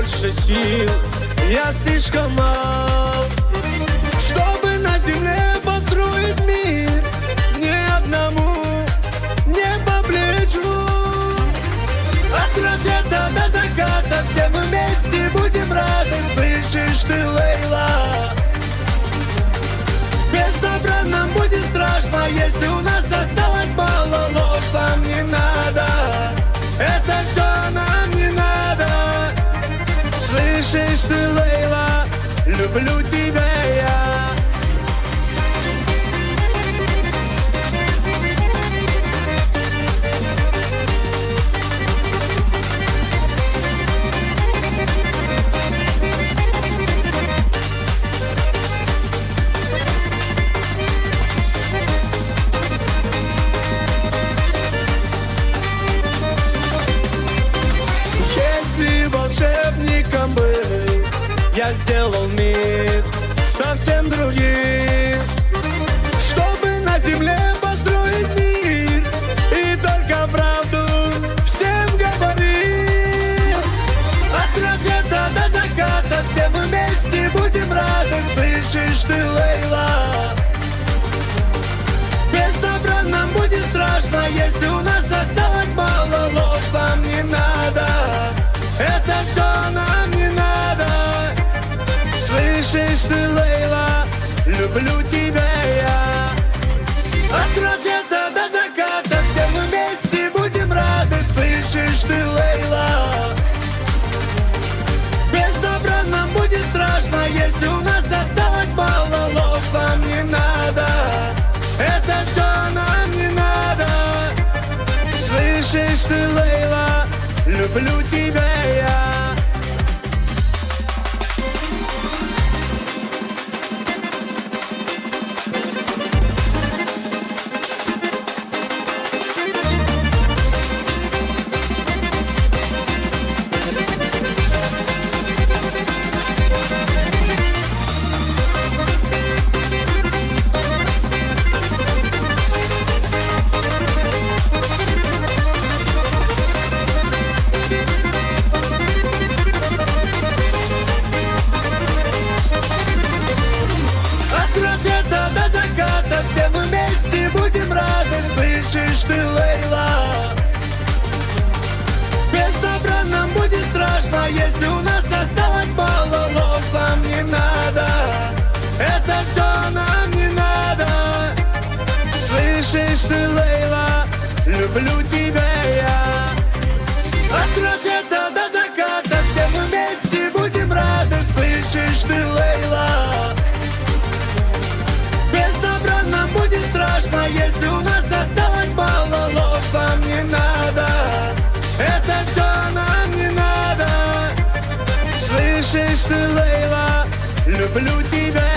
больше сил. Я слишком мал, чтобы на земле построить мир. Ни одному не по плечу. От рассвета до заката все мы вместе будем рады. Слышишь ты, Лейла? Без добра нам будет страшно, если у нас осталось мало. Ложь нам не надо, это все нам не надо. Слышишь ты, Лейла? Люблю тебя я. Волшебником был, я сделал мир совсем другим, чтобы на земле построить мир и только правду всем говорил. От рассвета до заката все мы вместе будем рады. Слышишь ты, Лейла? Без добра нам будет страшно, если у нас осталось мало. Ложь нам не надо, это все нам не надо. Слышишь ты, Лейла? Люблю тебя я. От рассвета до заката все мы вместе будем рады. Слышишь ты, Лейла? Без добра нам будет страшно, если у нас осталось мало. Ложь нам не надо, это все нам не надо. Слышишь ты, Лейла? Люблю тебя я. Все мы вместе будем рады. Слышишь ты, Лейла? Без добра нам будет страшно, если у нас осталось мало. Ложь нам не надо, это все нам не надо. Слышишь ты, Лейла? Люблю тебя я. От рассвета до заката все мы вместе будем рады. Слышишь ты, Лейла? Без добра нам будет страшно, если у нас осталось мало. Ложь нам не надо, это все нам не надо. Слышишь ты, Лейла? Люблю тебя